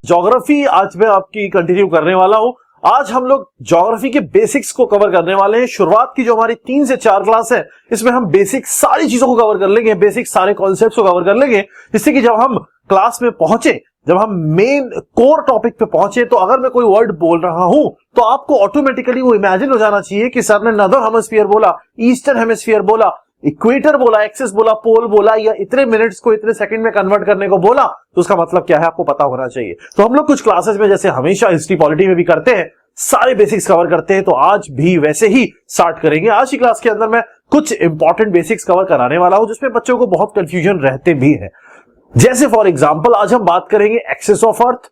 Geography आज मैं आपकी कंटिन्यू करने वाला हूं। आज हम लोग ज्योग्राफी के बेसिक्स को कवर करने वाले हैं। शुरुआत की जो हमारी 3 से 4 क्लास है, इसमें हम बेसिक सारी चीजों को कवर कर लेंगे, बेसिक सारे कॉन्सेप्ट्स को कवर कर लेंगे, जिससे कि जब हम क्लास में पहुंचे, जब हम मेन कोर टॉपिक पे पहुंचे, तो अगर मैं कोई वर्ड बोल रहा हूं तो आपको ऑटोमेटिकली वो इमेजिन हो जाना चाहिए कि सर ने नॉर्दर्न हेमिस्फीयर बोला, ईस्टर्न हेमिस्फीयर बोला, इक्वेटर बोला, एक्सिस बोला, पोल बोला, या इतने मिनट्स को इतने सेकंड में कन्वर्ट करने को बोला, तो उसका मतलब क्या है आपको पता होना चाहिए। तो हम लोग कुछ क्लासेस में जैसे हमेशा हिस्ट्री पॉलिटी में भी करते हैं, सारे बेसिक्स कवर करते हैं, तो आज भी वैसे ही स्टार्ट करेंगे। आज की क्लास के अंदर मैं कुछ इंपॉर्टेंट बेसिक्स कवर कराने वाला हूं, जिसमें बच्चों को बहुत कंफ्यूजन रहते भी है। जैसे फॉर एग्जांपल आज हम बात करेंगे axis of earth.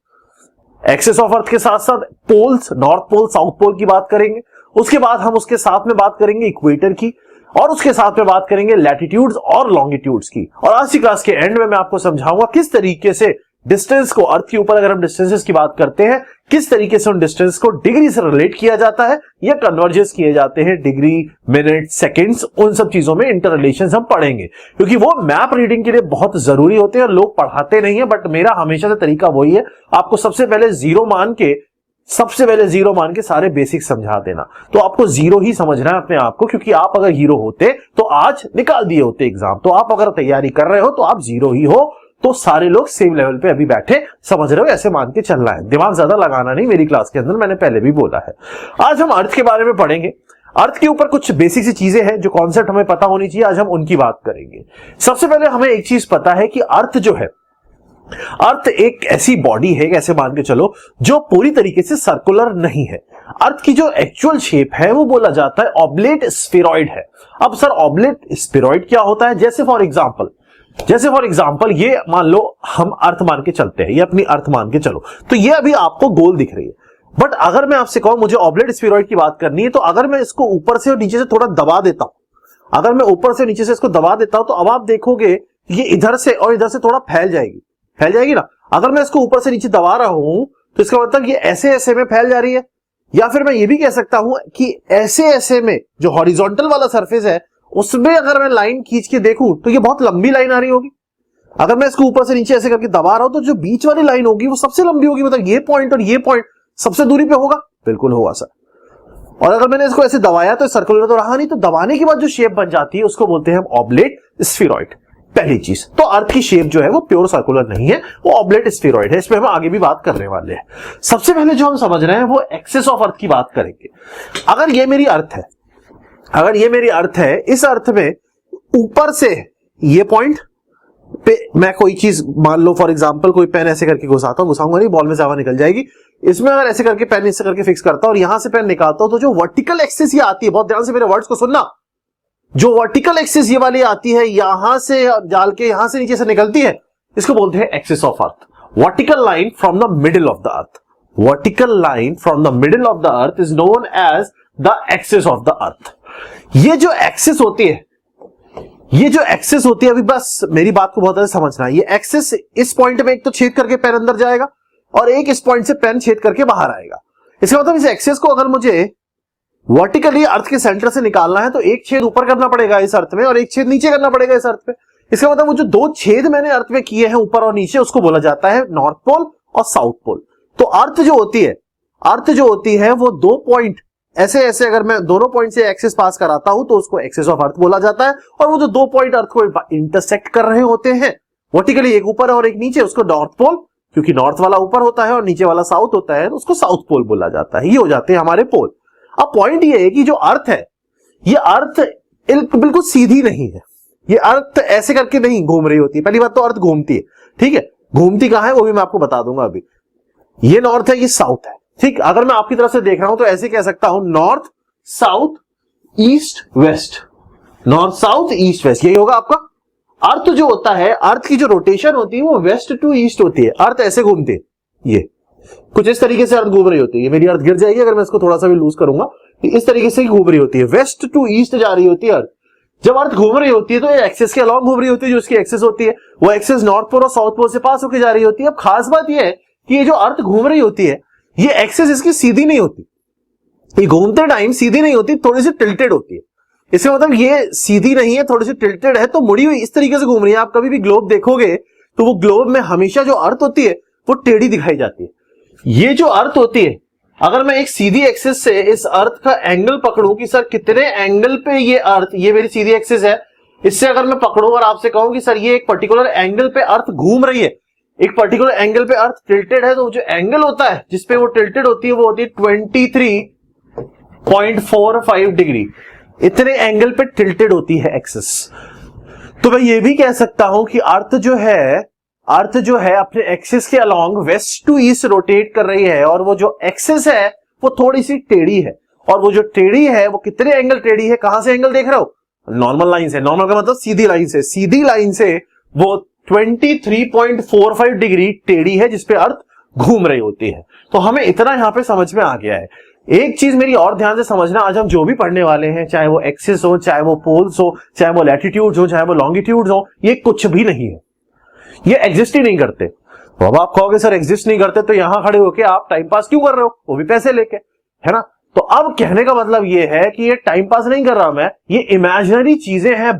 Axis of earth के साथ साथ poles, north pole, south pole की बात करेंगे। उसके बाद हम उसके साथ में बात करेंगे इक्वेटर की, और उसके साथ में बात करेंगे लैटिट्यूड्स और लॉन्गिट्यूड्स की। और आज की क्लास के एंड में मैं आपको समझाऊंगा किस तरीके से डिस्टेंस को, अर्थ के ऊपर अगर हम डिस्टेंसेस की बात करते हैं, किस तरीके से उन डिस्टेंस को डिग्री से रिलेट किया जाता है या कन्वर्जेंस किए जाते हैं, डिग्री, मिनट, सेकंड्स, उन सब चीजों में इंटर रिलेशंस हम पढ़ेंगे, क्योंकि वो मैप रीडिंग के लिए बहुत जरूरी होते हैं और लोग पढ़ाते नहीं है। बट मेरा हमेशा से तरीका वही है, आपको सबसे पहले जीरो मान के सारे बेसिक समझा देना। तो आपको जीरो ही समझना है अपने आप को, क्योंकि आप अगर हीरो होते तो आज निकाल दिए होते एग्जाम। तो आप अगर तैयारी कर रहे हो तो आप जीरो ही हो, तो सारे लोग सेम लेवल पे अभी बैठे, समझ रहे हो, ऐसे मान के चलना है, दिमाग ज्यादा लगाना नहीं। मेरी क्लास के अंदर मैंने पहले भी बोला है। आज हम अर्थ के बारे में पढ़ेंगे। अर्थ के ऊपर कुछ बेसिक सी चीजें हैं जो कॉन्सेप्ट हमें पता होनी चाहिए, आज हम उनकी बात करेंगे। सबसे पहले हमें एक चीज पता है कि अर्थ जो है, अर्थ एक ऐसी बॉडी है, ऐसे मान के चलो, जो पूरी तरीके से सर्कुलर नहीं है। अर्थ की जो एक्चुअल शेप है वो बोला जाता है ऑब्लेट स्फेरॉइड है। अब सर ऑब्लेट स्फेरॉइड क्या होता है? जैसे फॉर एग्जांपल ये मान लो हम अर्थ मान के चलते हैं, ये अपनी अर्थ मान के चलो, तो ये अभी आपको गोल दिख रही है। बट अगर मैं आपसे कहूं मुझे ऑब्लेट स्फेरॉइड की बात करनी है, तो अगर मैं इसको ऊपर से और नीचे से थोड़ा दबा देता हूं, अगर मैं ऊपर से नीचे से इसको दबा देता हूं, तो अब आप देखोगे ये इधर से और इधर से थोड़ा फैल जाएगी ना। अगर मैं इसको ऊपर से नीचे दबा रहा हूं तो इसका मतलब ये ऐसे ऐसे में फैल जा रही है, या फिर मैं ये भी कह सकता हूं कि ऐसे ऐसे में जो हॉरिजॉन्टल वाला सरफेस है उसमें अगर मैं लाइन खींच के देखूं तो ये बहुत लंबी लाइन आ रही होगी। अगर मैं इसको ऊपर से नीचे ऐसे करके दबा रहा हूं तो जो बीच वाली लाइन होगी वो सबसे लंबी होगी, मतलब ये पॉइंट और ये पॉइंट सबसे दूरी पे होगा। बिल्कुल होगा सर। और अगर मैंने इसको ऐसे दबाया तो सर्कुलर तो रहा नहीं, तो दबाने के बाद जो शेप बन जाती है उसको बोलते हैं हम ऑब्लेट स्फेरॉइड। पहली चीज तो अर्थ की शेप जो है वो प्योर सर्कुलर नहीं है, वो ऑब्लेट स्फेरॉइड है। इसमें हम आगे भी बात करने वाले हैं। सबसे पहले जो हम समझ रहे हैं वो एक्सिस ऑफ अर्थ की बात करेंगे। अगर ये मेरी अर्थ है, इस अर्थ में ऊपर से ये पॉइंट पे मैं कोई चीज, मान लो फॉर एग्जांपल कोई पेन ऐसे करके घुसाऊंगा नहीं, बॉल में से हवा निकल जाएगी। इसमें अगर ऐसे करके पेन इससे करके फिक्स करता हूं और यहां से पेन निकालता हूं, तो जो वर्टिकल एक्सिस ये आती है, बहुत ध्यान से मेरे वर्ड्स को सुनना, जो वर्टिकल एक्सिस ये वाली आती है, यहां से डाल के यहां से नीचे से निकलती है, इसको बोलते हैं axis of earth. Vertical line from the middle of the earth, vertical line from the middle of the earth is known as the axis of the earth. ये जो एक्सिस होती है, अभी बस मेरी बात को बहुत अच्छे से समझना है। ये एक्सिस इस पॉइंट में एक तो छेद करके पेन अंदर जाएगा और एक इस पॉइंट से पेन छेद करके बाहर आएगा। इसका मतलब इस एक्सिस को अगर मुझे वर्टिकली अर्थ के सेंटर से निकालना है तो एक छेद ऊपर करना पड़ेगा इस अर्थ में और एक छेद नीचे करना पड़ेगा इस अर्थ पे। इसका मतलब वो जो दो छेद मैंने अर्थ में किए हैं ऊपर और नीचे, उसको बोला जाता है नॉर्थ पोल और साउथ पोल। तो अर्थ जो होती है वो दो पॉइंट ऐसे ऐसे, अगर मैं दोनों पॉइंट से एक्सिस पास कराता हूं तो उसको एक्सिस ऑफ अर्थ बोला जाता है। और वो जो दो पॉइंट अर्थ को इंटरसेक्ट कर रहे होते हैं वर्टिकली, एक ऊपर और एक नीचे, उसको नॉर्थ पोल, क्योंकि नॉर्थ वाला ऊपर होता है और नीचे वाला साउथ होता है, तो उसको साउथ पोल बोला जाता है। ये हो जाते हैं हमारे पोल। अब पॉइंट ये है कि जो अर्थ है, ये अर्थ बिल्कुल सीधी नहीं है, ये अर्थ ऐसे करके नहीं घूम रही होती है। पहली बात तो अर्थ घूमती है, ठीक है, घूमती कहां है वो भी मैं आपको बता दूंगा अभी। ये नॉर्थ है, ये साउथ है, ठीक। अगर मैं आपकी तरफ से देख रहा हूं तो ऐसे कह सकता हूं north south east west, north south east west, यही होगा आपका। अर्थ जो होता है, अर्थ की जो रोटेशन होती है वो वेस्ट टू ईस्ट होती है। अर्थ ऐसे घूमती है, ये कुछ इस तरीके से अर्थ घूम रही होती है। मेरी अर्थ गिर जाएगी अगर मैं इसको थोड़ा सा भी लूज करूंगा, इस तरीके से घूम रही होती है, वेस्ट टू ईस्ट जा रही होती है अर्थ। जब अर्थ घूम रही होती है तो ये एक्सिस के अलॉन्ग घूम रही होती है, जो उसकी एक्सिस होती है वो एक्सिस नॉर्थ पोल और साउथ पोल से पास होकर जा रही होती है। अब खास बात यह है कि ये जो अर्थ घूम रही होती है, ये एक्सिस इसकी सीधी नहीं होती, ये घूमते टाइम सीधी नहीं होती, थोड़ी सी टिल्टेड होती है। इसका मतलब ये सीधी नहीं है, थोड़ी सी टिल्टेड है, तो मुड़ी हुई इस तरीके से घूम रही है। आप कभी भी ग्लोब देखोगे तो वो ग्लोब में हमेशा जो अर्थ होती है वो टेढ़ी दिखाई जाती है। ये जो अर्थ होती है, अगर मैं एक सीधी एक्सिस से इस अर्थ का एंगल पकड़ूं कि सर कितने एंगल पे ये अर्थ, ये मेरी सीधी एक्सिस है, इससे अगर मैं पकड़ूं और आपसे कहूं कि सर ये एक पर्टिकुलर एंगल पे अर्थ घूम रही है, एक पर्टिकुलर एंगल पे अर्थ टिल्टेड है, तो जो एंगल होता है जिसपे वो टिल्टेड होती है वो होती है 23.45 डिग्री। इतने एंगल पे टिल्टेड होती है एक्सिस। तो मैं ये भी कह सकता हूं कि अर्थ जो है अपने एक्सिस के along west to east rotate कर रही है, और वो जो एक्सिस है वो थोड़ी सी टेढ़ी है, और वो जो टेढ़ी है वो कितने एंगल टेढ़ी है, कहां से एंगल देख रहे हो, नॉर्मल लाइन से। नॉर्मल का मतलब सीधी लाइन से, सीधी लाइन से वो 23.45 डिग्री टेढ़ी है जिसपे अर्थ घूम रही होती है। तो हमें इतना यहां पे समझ में आ गया है। एक चीज मेरी और ध्यान से समझना, आज हम जो भी पढ़ने वाले हैं, चाहे वो एक्सिस हो, चाहे वो पोल्स हो, चाहे वो लैटिट्यूड हो, चाहे वो लॉन्गिट्यूड हो, ये कुछ भी नहीं है, ये एग्जिस्ट ही नहीं करते। तो अब आप कहोगे सर एग्जिस्ट नहीं करते तो यहां खड़े होके आप टाइम पास क्यों कर रहे हो, वो भी पैसे लेके, है ना। तो अब कहने का मतलब ये है कि ये टाइम पास नहीं कर रहा मैं, ये इमेजिनरी चीजें हैं,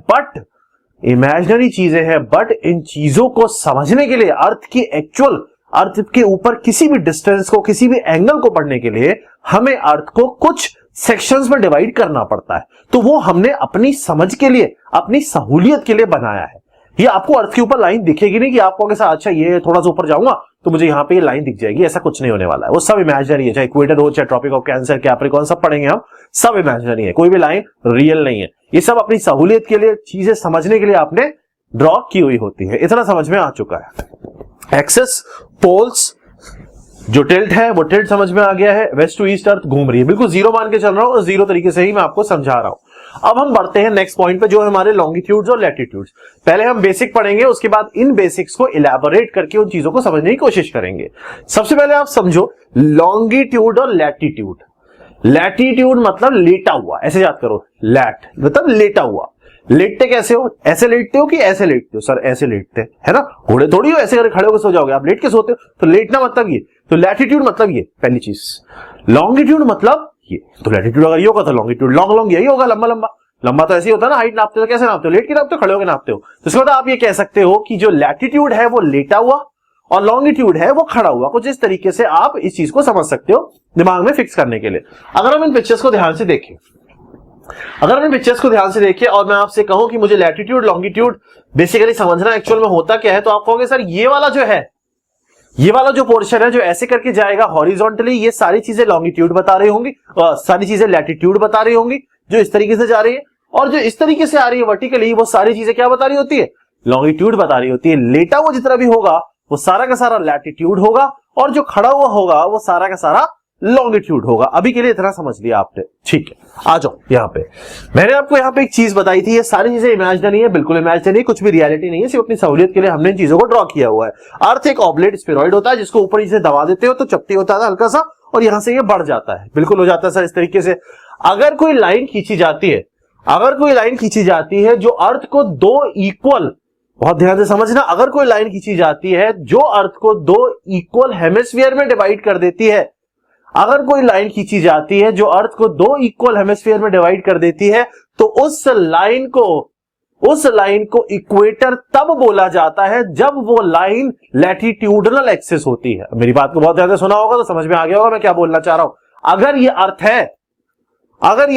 बट इन चीजों को समझने के लिए, अर्थ की एक्चुअल, अर्थ के ऊपर किसी भी डिस्टेंस को, किसी भी एंगल को पढ़ने के लिए हमें अर्थ को कुछ सेक्शंस में डिवाइड करना पड़ता है। तो वो हमने अपनी समझ के लिए, अपनी सहूलियत के लिए बनाया है। ये आपको अर्थ के ऊपर लाइन दिखेगी नहीं कि आपको अच्छा ये थोड़ा सा ऊपर जाऊंगा तो मुझे यहां पे ये लाइन दिख जाएगी, ऐसा कुछ नहीं होने वाला है। वो सब इमेजिनरी है, चाहे इक्वेटर हो, चाहे ट्रॉपिक ऑफ कैंसर, कैप्रिकॉर्न, सब पढ़ेंगे हम, सब इमेजिनरी है, कोई भी लाइन रियल नहीं है। ये सब अपनी सहूलियत के लिए, चीजें समझने के लिए आपने ड्रॉ की हुई होती है। इतना समझ में आ चुका है। एक्सिस, पोल्स, जो टिल्ट है वो टिल्ट समझ में आ गया है, वेस्ट टू ईस्ट अर्थ घूम रही है, बिल्कुल जीरो मान के चल रहा हूं और जीरो तरीके से ही मैं आपको समझा रहा हूं। अब हम बढ़ते हैं नेक्स्ट पॉइंट पे, जो है हमारे लॉन्गिट्यूड्स और लैटिट्यूड्स। पहले हम बेसिक पढ़ेंगे, उसके बाद इन बेसिक्स को इलैबोरेट करके उन चीजों को समझने की कोशिश करेंगे। सबसे पहले आप समझो लॉन्गिट्यूड और लैटिट्यूड। लैटिट्यूड मतलब लेटा हुआ, ऐसे याद करो, लैट मतलब लेटा हुआ। लेटते कैसे हो, ऐसे लेटते हो कि ऐसे लेटते हो, सर ऐसे लेटते है ना, घोड़े थोड़ी हो ऐसे करके खड़े होकर सो जाओगे, आप लेट के सोते हो। तो लेटना मतलब ये, तो लैटिट्यूड मतलब ये पहली चीज। लॉन्गिट्यूड मतलब ये, तो लैटिट्यूड अगर ये होगा तो लॉन्गिट्यूड लॉन्ग यही होगा, लंबा लंबा। लंबा तो ऐसे ही होता है ना, हाइट नापते हो कैसे नापते हो, लेट के नापते हो, खड़े होकर नापते हो। तो इसका मतलब आप ये कह सकते हो कि जो लैटिट्यूड है वो लेटा हुआ और लॉन्गिट्यूड है वो खड़ा हुआ। कुछ इस तरीके से आप इस चीज को समझ सकते हो दिमाग में फिक्स करने के लिए। अगर हम इन पिक्चर्स को ध्यान से देखें, और मैं आपसे कहूं कि मुझे लैटिट्यूड लॉन्गिट्यूड बेसिकली समझना एक्चुअल में होता क्या है, तो आप कहोगे सर ये वाला जो है, ये वाला जो पोर्शन है जो ऐसे करके जाएगा हॉरिजॉन्टली, ये सारी चीजें लॉन्गिट्यूड बता रही होंगी, सारी चीजें लैटिट्यूड बता रही होंगी जो इस तरीके से जा रही है, और जो इस तरीके से आ रही है वर्टिकली, वो सारी चीजें क्या बता रही होती है, लॉन्गिट्यूड बता रही होती है। लेटा हुआ जितना भी होगा वो सारा का सारा लैटिट्यूड होगा, और जो खड़ा हुआ होगा वो सारा का सारा लॉन्गिट्यूड होगा। अभी के लिए इतना समझ लिया आपने, ठीक है। आ जाओ यहाँ पे, मैंने आपको यहाँ पे एक चीज बताई थी, ये सारी चीजें इमेजिनरी है, बिल्कुल इमेजिनरी, कुछ भी रियलिटी नहीं है, सिर्फ अपनी सहूलियत के लिए हमने इन चीजों को ड्रॉ किया हुआ है। अर्थ एक ऑब्लेट स्फेरॉइड होता है जिसको ऊपर नीचे दबा देते हो तो चपटी होता है हल्का सा, और यहां से ये बढ़ जाता है, बिल्कुल हो जाता है सर इस तरीके से। अगर कोई लाइन खींची जाती है, जो अर्थ को दो इक्वल, बहुत ध्यान से समझना, अगर कोई लाइन खींची जाती है जो अर्थ को दो इक्वल हेमिस्फीयर में डिवाइड कर देती है, अगर कोई लाइन खींची जाती है जो अर्थ को दो इक्वल हेमिस्फीयर में डिवाइड कर देती है, तो उस लाइन को इक्वेटर तब बोला जाता है जब वो लाइन लैटिट्यूडनल एक्सिस होती है। मेरी बात को बहुत ध्यान से सुना होगा तो समझ में आ गया होगा मैं क्या बोलना चाह रहा हूं। अगर ये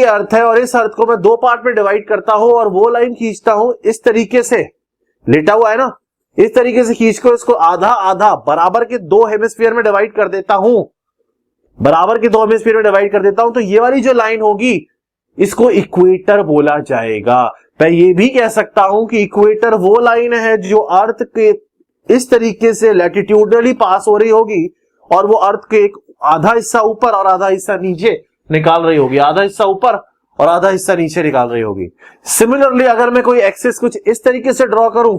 अर्थ है और इस अर्थ को मैं दो पार्ट में डिवाइड करता हूं और वो लाइन खींचता हूं इस तरीके से, लेटा हुआ है ना, इस तरीके से खींच कर इसको आधा आधा बराबर के दो हेमिस्फीयर में डिवाइड कर देता हूं, तो ये वाली जो लाइन होगी इसको इक्वेटर बोला जाएगा। मैं ये भी कह सकता हूं कि इक्वेटर वो लाइन है जो अर्थ के इस तरीके से लैटिट्यूडनली पास हो रही होगी, और वो अर्थ के एक आधा हिस्सा ऊपर और आधा हिस्सा नीचे निकाल रही होगी, आधा हिस्सा ऊपर और आधा हिस्सा नीचे निकाल रही होगी। सिमिलरली अगर मैं कोई एक्सिस कुछ इस तरीके से ड्रॉ करूं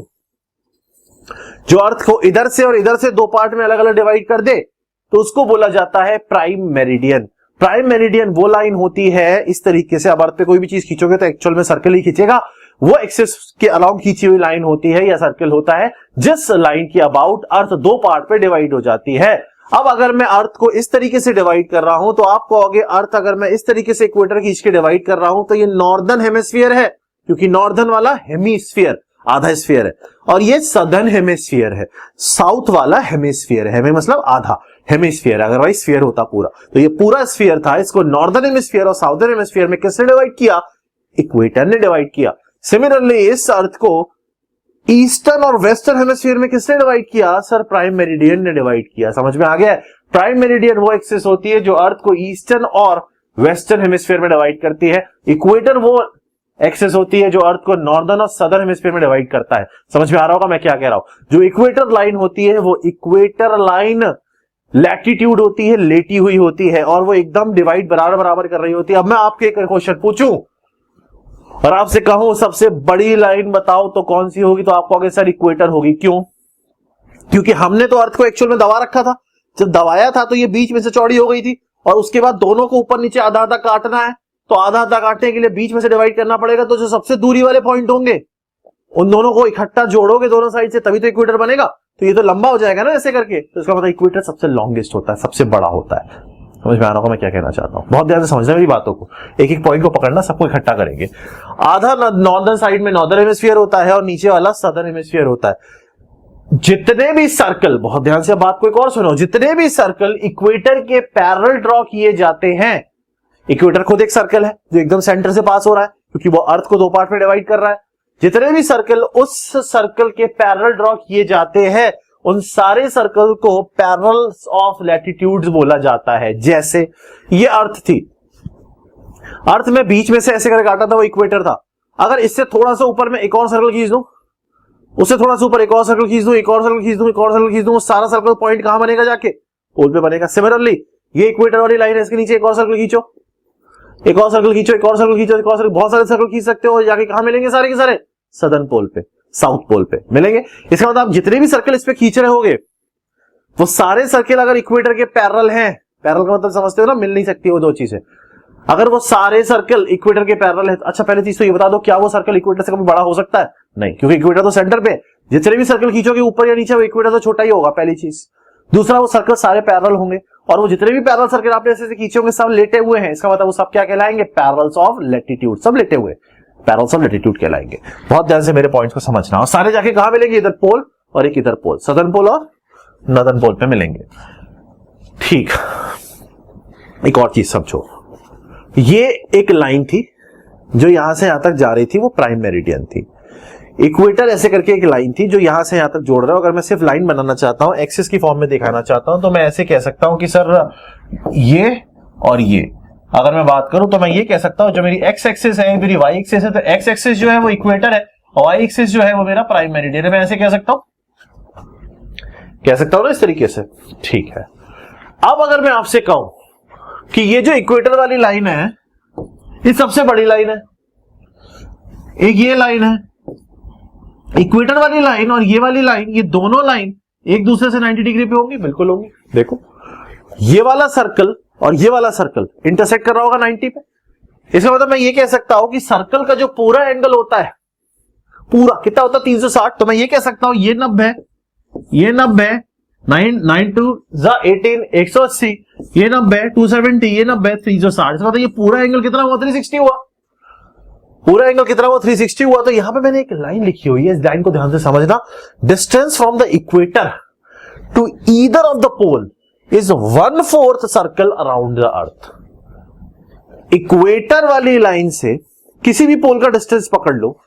जो अर्थ को इधर से और इधर से दो पार्ट में अलग अलग डिवाइड कर दे, तो उसको बोला जाता है प्राइम मेरिडियन। प्राइम मेरिडियन वो लाइन होती है इस तरीके से, अब अर्थ पे कोई भी चीज खींचोगे तो एक्चुअल में सर्कल ही खींचेगा, वो एक्सिस के अलाउंग खींची हुई लाइन होती है या सर्कल होता है जिस लाइन की अबाउट अर्थ दो पार्ट पे डिवाइड हो जाती है। अब अगर मैं अर्थ को इस तरीके से डिवाइड कर रहा हूं तो आप कहोगे अर्थ अगर मैं इस तरीके से इक्वेटर खींच के डिवाइड कर रहा हूं तो ये नॉर्दर्न हेमिस्फीयर है, क्योंकि नॉर्दर्न वाला हेमिस्फीयर आधा स्फीयर है, और ये सदर्न हेमिस्फीयर है, साउथ वाला हेमिस्फीयर है। हेमी मतलब आधा, हेमिस्फीयर, अदरवाइज स्फीयर होता पूरा। तो ये पूरा स्फीयर था, इसको नॉर्दर्न हेमिस्फीयर और साउदर्न हेमिस्फीयर में किसने डिवाइड किया? इक्वेटर ने डिवाइड किया। सिमिलरली इस अर्थ को ईस्टर्न और वेस्टर्न हेमिस्फीयर में किसने डिवाइड किया? सर प्राइम मेरिडियन ने डिवाइड किया। समझ में आ गया? प्राइम मेरिडियन वो एक्सिस होती है जो अर्थ को ईस्टर्न और वेस्टर्न हेमिस्फीयर में डिवाइड करती है। इक्वेटर वो एक्सिस होती है जो अर्थ को नॉर्दर्न और सदर्न हेमिस्फीयर में डिवाइड करता है। समझ में आ रहा होगा मैं क्या कह रहा हूं? जो इक्वेटर लाइन होती है वो इक्वेटर लाइन लैटिट्यूड होती है, लेटी हुई होती है, और वो एकदम डिवाइड बराबर बराबर कर रही होती है। अब मैं आपके एक क्वेश्चन पूछूं और आपसे कहूं सबसे बड़ी लाइन बताओ तो कौन सी होगी, तो आपको आगे सर इक्वेटर होगी। क्यों? क्योंकि हमने तो अर्थ को एक्चुअल में दबा रखा था। जब दबाया था तो ये बीच में से चौड़ी हो गई थी, और उसके बाद दोनों को ऊपर नीचे आधा आधा काटना है, तो आधा आधा काटने के लिए बीच में से डिवाइड करना पड़ेगा। तो जो सबसे दूरी वाले पॉइंट होंगे उन दोनों को इकट्ठा जोड़ोगे दोनों साइड से, तभी तो इक्वेटर बनेगा। तो ये तो लंबा हो जाएगा ना ऐसे करके, तो इसका मतलब इक्वेटर सबसे लॉन्गेस्ट होता है, सबसे बड़ा होता है। समझ में आ रहा होगा मैं क्या कहना चाहता हूं? बहुत ध्यान से समझना मेरी बातों को, एक एक पॉइंट को पकड़ना, सबको इकट्ठा करेंगे। आधा नॉर्दर्न साइड में नॉर्दर्न हेमिस्फीयर होता है और नीचे वाला सदर्न हेमिस्फीयर होता है। जितने भी सर्कल, बहुत ध्यान से बात को एक और सुनो, जितने भी सर्कल इक्वेटर के पैरेलल ड्रॉ किए जाते हैं, इक्वेटर खुद एक सर्कल है जो एकदम सेंटर से पास हो रहा है क्योंकि वो अर्थ को दो पार्ट में डिवाइड कर रहा है। जितने भी सर्कल उस सर्कल के पैरेलल ड्रॉ किए जाते हैं, उन सारे सर्कल को पैरेलल्स ऑफ लैटिट्यूड्स बोला जाता है। जैसे ये अर्थ थी, अर्थ में बीच में से ऐसे करके काटा था, वो इक्वेटर था। अगर इससे थोड़ा सा ऊपर में एक और सर्कल खींच दूं, उससे थोड़ा सा ऊपर एक और सर्कल खींच दूं, एक और सर्कल खींच दूं, एक और सर्कल खींच दूं, वो सारा सर्कल पॉइंट कहां बनेगा? जाके पोल पे बनेगा। सिमिलरली ये इक्वेटर वाली लाइन है, इसके नीचे एक और सर्कल खींचो, एक और सर्कल खींचो, एक और सर्कल खींचो, एक और सर्कल, बहुत सारे सर्कल खींच सकते हो, जाके कहां मिलेंगे सारे के सारे? सदर्न पोल पे, साउथ पोल पे मिलेंगे। इसका मतलब आप जितने भी सर्कल इस पे खींच रहे होगे, वो सारे सर्कल अगर इक्वेटर के पैरेलल हैं, पैरेलल का मतलब समझते हो ना, मिल नहीं सकती वो दो चीजें। अगर वो सारे सर्कल इक्वेटर के पैरेलल है, अच्छा पहले चीज तो ये बता दो, क्या वो सर्कल इक्वेटर से कभी बड़ा हो सकता है? नहीं, क्योंकि इक्वेटर तो सेंटर पे। जितने भी सर्कल खींचोगे ऊपर या नीचे, वो इक्वेटर तो छोटा ही होगा, पहली चीज। दूसरा, वो सर्कल सारे पैरेलल होंगे, और वो जितने भी पैरेलल सर्कल आपने ऐसे खींचे होंगे सब लेटे हुए हैं। इसका मतलब वो सब क्या कहलाएंगे? पैरेलल्स ऑफ लैटिट्यूड, सब लेटे हुए पैरेलल्स ऑफ लैटिट्यूड कहलाएंगे। बहुत ध्यान से मेरे पॉइंट्स को समझना। और सारे जाके कहां मिलेंगे? इधर पोल और एक इधर पोल, सदर्न पोल और नॉर्दर्न पोल पे मिलेंगे। ठीक, एक और चीज समझो, ये एक लाइन थी जो यहां से यहां तक जा रही थी, वो प्राइम मेरिडियन थी। इक्वेटर ऐसे करके एक लाइन थी जो यहां से यहां तक जोड़ रहा है। अगर मैं सिर्फ लाइन बनाना चाहता हूं, एक्सिस की फॉर्म में दिखाना चाहता हूं, तो मैं ऐसे कह सकता हूं कि सर ये और ये, अगर मैं बात करूं तो मैं ये कह सकता हूं जो मेरी एक्स एक्सिस है, मेरी वाई एक्सिस है, तो एक्स एक्सिस जो है वो इक्वेटर है और वाई एक्सिस जो है वो मेरा प्राइम मेरिडियन है। मैं ऐसे कह सकता हूं ना इस तरीके से। ठीक है, अब अगर मैं आपसे कहूं कि ये जो इक्वेटर वाली लाइन है, ये सबसे बड़ी लाइन है, एक ये लाइन है, इक्वेटर वाली लाइन और ये वाली लाइन, ये दोनों लाइन एक दूसरे से 90 डिग्री पे होंगी? बिल्कुल होंगी। देखो, ये वाला सर्कल और ये वाला सर्कल इंटरसेक्ट कर रहा होगा 90 पे। इसका मतलब मैं ये कह सकता हूं कि सर्कल का जो पूरा एंगल होता है, पूरा कितना होता है? 360। तो मैं ये कह सकता हूं ये 90, ये 90, 9 2 18, 180, ये 90, 270, ये 90, 360। इसका मतलब ये पूरा एंगल कितना हुआ? 360 हुआ। पूरा एंगल कितना हुआ? 360 हुआ। तो यहां पे मैंने एक लाइन लिखी हुई है, इस लाइन को ध्यान से समझना। Distance from the equator to either of the pole is 1/4 circle around the earth. Equator वाली लाइन से किसी भी पोल का डिस्टेंस पकड़ लो,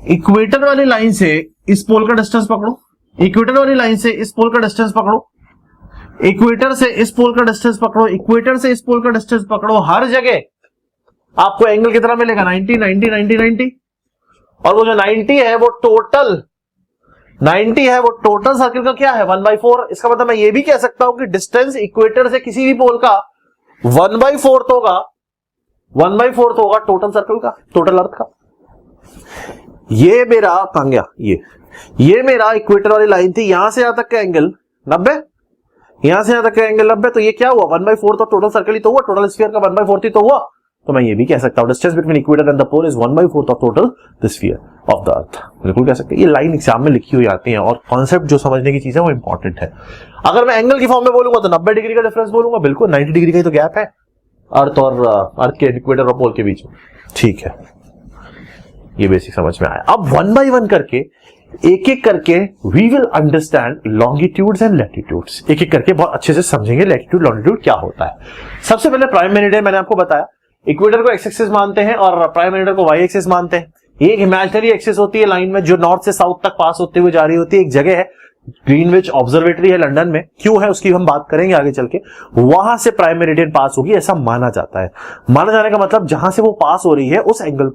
इक्वेटर वाली लाइन से इस पोल का डिस्टेंस पकड़ो, इक्वेटर वाली लाइन से इस पोल का डिस्टेंस पकड़ो, इक्वेटर से इस पोल का डिस्टेंस पकड़ो, इक्वेटर से इस पोल का डिस्टेंस पकड़ो, हर जगह आपको एंगल कितना मिलेगा? 90 90 90 90। और वो जो 90 है वो टोटल 90 है, वो टोटल सर्कल का क्या है? 1/4। इसका मतलब मैं ये भी कह सकता हूं कि डिस्टेंस इक्वेटर से किसी भी पोल का 1/4 होगा, 1/4 होगा टोटल सर्कल का, टोटल अर्थ का। ये मेरा कहां गया? ये मेरा इक्वेटर वाली लाइन थी, यहां से यहां तक का एंगल 90, यहां से यहां तक का एंगल 90। तो ये क्या हुआ? 1/4 तो टोटल सर्कल ही तो हुआ, टोटल स्फीयर का 1/4 ही तो हुआ। तो मैं ये भी कह सकता हूं distance between equator and the pole is 1/4 of total the sphere of the earth. बिल्कुल कह सकते हैं। ये लाइन एग्जाम में लिखी हुई आती है और कॉन्सेप्ट जो समझने की चीज है वो इंपॉर्टेंट है। अगर मैं एंगल की फॉर्म में बोलूंगा तो 90 डिग्री का डिफरेंस बोलूंगा, बिल्कुल 90 डिग्री का ही तो गैप है अर्थ और अर्थ के इक्वेटर और पोल के बीच में। ठीक है, ये बेसिक समझ में आया। अब वन बाय वन करके एक एक करके we will understand longitudes and latitudes. एक एक करके बहुत अच्छे से समझेंगे लैटिट्यूड लॉन्गिट्यूड क्या होता है। सबसे पहले प्राइम मेरिडियन मैंने आपको बताया, इक्वेटर को एक्स एक्सिस मानते हैं और प्राइम मेरिडियन को वाई एक्सिस मानते हैं। ये एक इमेजिनरी एक्सिस होती है लाइन में जो नॉर्थ से साउथ तक पास होते हुए जा रही होती है। एक जगह है ग्रीनविच ऑब्जर्वेटरी है लंदन में, क्यों है उसकी हम बात करेंगे आगे चल के। वहां से प्राइम मेरिडियन पास होगी ऐसा माना जाता है। माना जाने का मतलब जहां से वो पास हो रही है उस एंगल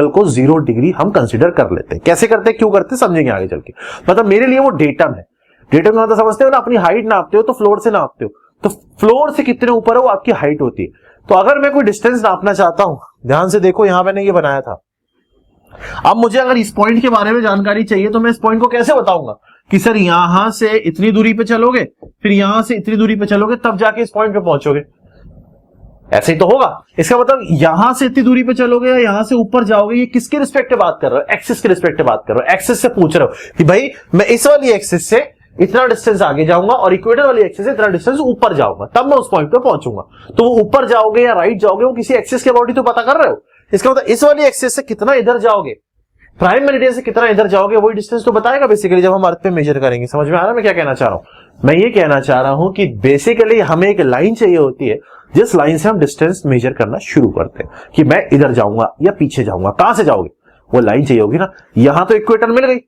को 0 डिग्री हम कंसीडर कर लेते हैं। कैसे करते हैं क्यों करते हैं समझेंगे आगे चल के। मतलब मेरे लिए वो डेटम है। डेटम का मतलब समझते हो ना, अपनी हाइट नापते हो तो फ्लोर से नापते हो, तो फ्लोर से कितने ऊपर है वो आपकी हाइट होती है। तो अगर मैं कोई डिस्टेंस नापना चाहता हूं, ध्यान से देखो यहां मैंने ये बनाया था। अब मुझे अगर इस पॉइंट के बारे में जानकारी चाहिए तो मैं इस पॉइंट को कैसे बताऊंगा कि सर यहां से इतनी दूरी पे चलोगे, फिर यहां से इतनी दूरी पे चलोगे, तब जाके इस पॉइंट पे पहुंचोगे। ऐसे ही तो होगा। इसका मतलब यहां से इतनी दूरी पे चलोगे या यहां से ऊपर जाओगे, ये किसके रिस्पेक्ट बात कर रहे हो? एक्सिस के रिस्पेक्ट बात कर रहे हो। एक्सिस से पूछ रहे हो कि भाई मैं इस वाली एक्सिस से इतना डिस्टेंस आगे जाऊंगा और इक्वेटर वाली एक्सिस से इतना डिस्टेंस ऊपर जाऊंगा, तब मैं उस पॉइंट पे पहुंचूंगा। तो वो ऊपर जाओगे या राइट जाओगे, वो किसी एक्सिस के अबाउट ही तो पता कर रहे हो। इसका मतलब इस वाली एक्सिस से कितना इधर जाओगे, प्राइम मेरिडियन से कितना इधर जाओगे, वही डिस्टेंस तो बताएगा बेसिकली जब हम अर्थ पे मेजर करेंगे। समझ में आ रहा है मैं क्या कहना चाह रहा हूं? मैं ये कहना चाह रहा हूं कि बेसिकली हमें एक लाइन चाहिए होती है जिस लाइन से हम डिस्टेंस मेजर करना शुरू करते हैं कि मैं इधर जाऊंगा या पीछे जाऊंगा। कहां से जाओगे, वो लाइन चाहिए होगी ना। यहां तो इक्वेटर मिल गई,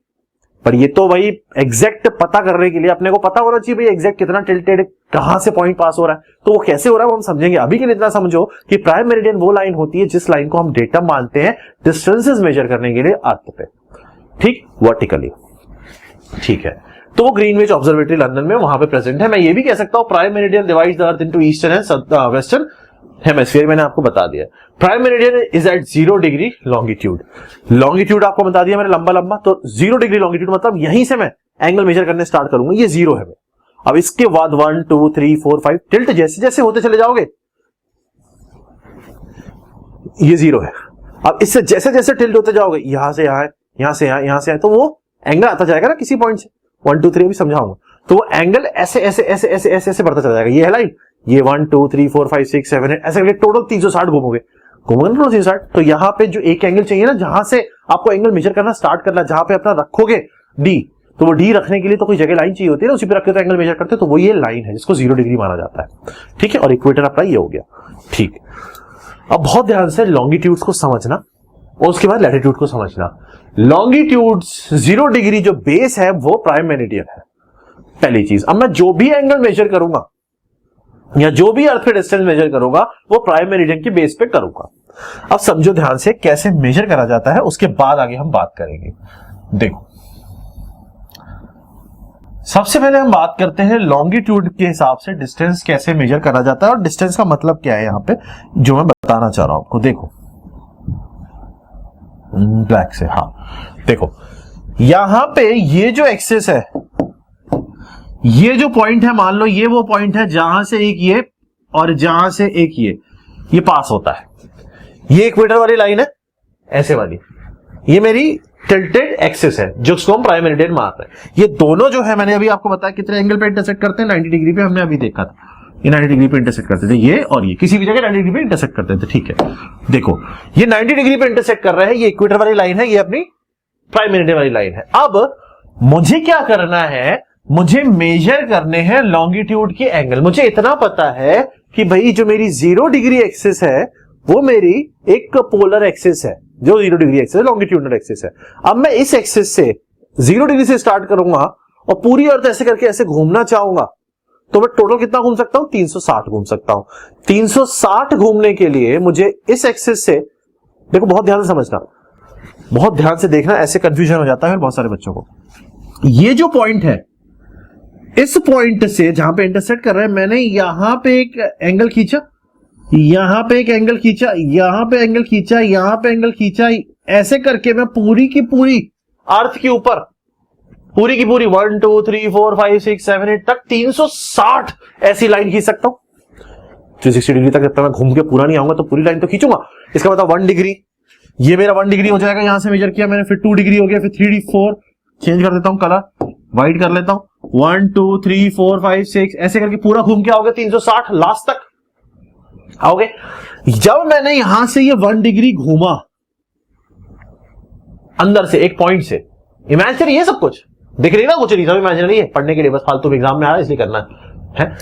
पर ये तो भाई एग्जैक्ट पता करने के लिए अपने को पता होना चाहिए भाई एग्जैक्ट कितना टिल्टेड कहां से पॉइंट पास हो रहा है। तो वो कैसे हो रहा है वो हम समझेंगे। अभी के लिए इतना समझो कि प्राइम मेरिडियन वो लाइन होती है जिस लाइन को हम डेटम मानते हैं डिस्टेंसेस मेजर करने के लिए अर्थ पे, ठीक, वर्टिकली। ठीक है, तो वो ग्रीनविच ऑब्जर्वेटरी लंदन में वहां पे प्रेजेंट है। मैं ये भी कह सकता हूं prime meridian divides the earth into eastern and western hemisphere. मैंने आपको बता दिया prime meridian is at 0 degree longitude. Longitude आपको बता दिया मैंने लंबा लंबा, तो 0 डिग्री लॉन्गिट्यूड मतलब यहीं से मैं एंगल मेजर करने स्टार्ट करूंगा, ये 0 है। अब इसके बाद 1 2 3 4 5 टिल्ट जैसे जैसे होते चले जाओगे ये 0 है। अब इससे जैसे जैसे टिल्ट होते जाओगे यहां से यहां, यहां से यहां, यहां से यहां, तो वो एंगल आता जाएगा ना किसी पॉइंट से। 1 2 3 भी समझाऊंगा। तो वो एंगल ऐसे ऐसे ऐसे ऐसे ऐसे ऐसे बढ़ता चला जाएगा। ये है लाइन, ये 1 2 3 4 5 6 7 8 ऐसे करके टोटल 360 घूमोगे ना 360। तो यहां पे जो एक एंगल चाहिए ना जहां से आपको एंगल मेजर करना स्टार्ट करना, जहां पे अपना रखोगे डी, तो वो डी रखने के लिए तो कोई जगह लाइन चाहिए होती है ना, उसी पे रखते तो एंगल मेजर करते, तो वो ये लाइन है जिसको 0 डिग्री माना जाता है। ठीक है, और इक्वेटर अपना ये हो गया। ठीक, अब बहुत ध्यान से लॉन्गिट्यूड्स को समझना और उसके बाद लैटिट्यूड को समझना। लॉन्गिट्यूड्स 0 डिग्री जो बेस है वो प्राइम मेरिडियन है, पहली चीज। अब मैं जो भी एंगल मेजर करूंगा या जो भी अर्थ पे डिस्टेंस मेजर करूंगा वो प्राइम मेरिडियन की बेस पे करूंगा। अब समझो ध्यान से कैसे मेजर करा जाता है, उसके बाद आगे हम बात करेंगे। देखो, सबसे पहले हम बात करते हैं लॉन्गिट्यूड के हिसाब से डिस्टेंस कैसे मेजर करा जाता है और डिस्टेंस का मतलब क्या है यहां पे जो मैं बताना चाह रहा हूं आपको। देखो ब्लैक से, हाँ देखो यहां पे ये जो एक्सिस है, ये जो पॉइंट है, मान लो ये वो पॉइंट है जहां से एक ये और जहां से एक ये पास होता है। ये इक्वेटर वाली लाइन है ऐसे वाली, ये मेरी टिल्टेड एक्सिस है जिसको हम प्राइम मेरिडियन मानते हैं। ये दोनों जो है मैंने अभी आपको बताया कितने एंगल पे इंटरसेक्ट करते हैं, 90 डिग्री पे हमने अभी देखा था। ये 90 डिग्री पे इंटरसेक्ट करते थे, ये और ये किसी भी जगह 90 डिग्री पे इंटरसेक्ट करते थे। ठीक है, देखो ये 90 डिग्री पे इंटरसेक्ट कर रहे हैं, ये इक्वेटर वाली लाइन है, ये अपनी प्राइम मेरिडियन वाली लाइन है। अब मुझे क्या करना है, मुझे मेजर करने हैं लॉन्गिट्यूड के एंगल। मुझे इतना पता है कि भाई जो मेरी 0 डिग्री एक्सिस है वो मेरी एक पोलर एक्सिस है, जो 0 डिग्री एक्सिस है, लॉन्गिट्यूडनल एक्सिस है। अब मैं इस एक्सिस से 0 डिग्री से स्टार्ट करूंगा और पूरी अर्थ ऐसे करके ऐसे घूमना चाहूंगा, तो मैं टोटल कितना घूम सकता हूं, 360 घूम सकता हूं। 360 घूमने के लिए मुझे इस एक्सिस से, देखो बहुत ध्यान से समझना, बहुत ध्यान से देखना, ऐसे कंफ्यूजन हो जाता है बहुत सारे बच्चों को। ये जो पॉइंट है, इस पॉइंट से जहां पे इंटरसेक्ट कर रहा है, मैंने यहां पे एक एंगल खींचा, यहां पे एक एंगल खींचा, यहां पे एंगल खींचा, यहां पे एंगल खींचा, ऐसे करके मैं पूरी की पूरी अर्थ के ऊपर पूरी की पूरी 1 2 3 4 5 6 7 8 तक 360 ऐसी लाइन खींच सकता हूं। 360 डिग्री तक जब तक मैं घूम के पूरा नहीं आऊंगा तो पूरी लाइन तो खींचूंगा। इसका मतलब 1 डिग्री, ये मेरा 1 डिग्री हो जाएगा, यहां से मेजर किया मैंने, फिर 2 डिग्री हो गया, फिर 3 4, चेंज कर देता हूं कलर, व्हाइट कर लेता हूं, 1 2 3 4 5 6 ऐसे करके पूरा घूम के आओगे 360 लास्ट तक आओगे। जब मैंने यहां से ये 1 डिग्री घूमा, अंदर से एक पॉइंट से। इमेजिनरी है सब कुछ, दिख रही ना कुछ नहीं, सब इमेजिनरी है, पढ़ने के लिए बस फालतू एग्जाम में आ रहा है इसलिए करना है।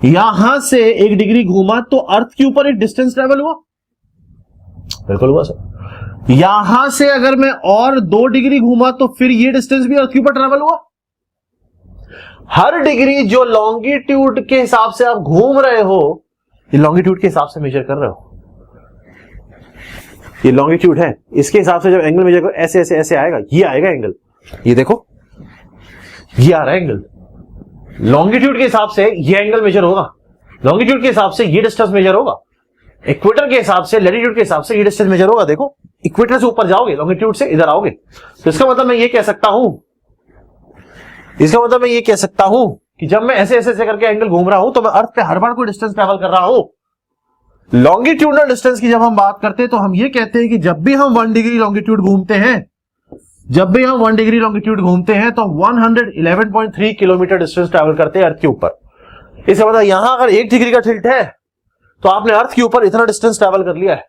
यहां से 1 डिग्री घूमा तो अर्थ के ऊपर एक डिस्टेंस ट्रेवल हुआ, बिल्कुल हुआ सर। यहां से अगर मैं और 2 डिग्री घूमा तो फिर ये डिस्टेंस भी अर्थ के ऊपर ट्रेवल हुआ। हर डिग्री जो लॉन्गिट्यूड के हिसाब से आप घूम रहे हो, ये लॉन्गिट्यूड के हिसाब से मेजर कर रहे हो, ये लॉन्गिट्यूड है, इसके हिसाब से जब एंगल मेजर करो ऐसे ऐसे ऐसे आएगा, ये आएगा एंगल, ये देखो ये आ रहा है एंगल। लॉन्गिट्यूड के हिसाब से ये एंगल मेजर होगा, लॉन्गिट्यूड के हिसाब से ये डिस्टेंस मेजर होगा, इक्वेटर के हिसाब से, लैटिट्यूड के हिसाब से ये डिस्टेंस मेजर होगा। देखो इक्वेटर से ऊपर जाओगे, लॉन्गिट्यूड से इधर आओगे, तो इसका मतलब मैं ये कह सकता हूं, इसका मतलब मैं ये कह सकता हूं कि जब मैं ऐसे ऐसे करके एंगल घूम रहा हूं तो मैं अर्थ पे हर बार कोई डिस्टेंस ट्रैवल कर रहा हूं। लॉन्गिट्यूडनल डिस्टेंस की जब हम बात करते हैं तो हम ये कहते हैं कि जब भी हम 1 डिग्री लॉन्गिट्यूड घूमते हैं, जब भी हम 1 डिग्री लॉन्गिट्यूड घूमते हैं तो 111.3 किलोमीटर डिस्टेंस ट्रैवल करते हैं अर्थ के ऊपर। इसका मतलब यहां अगर 1 डिग्री का टिल्ट है तो आपने अर्थ के ऊपर इतना डिस्टेंस ट्रैवल कर लिया है।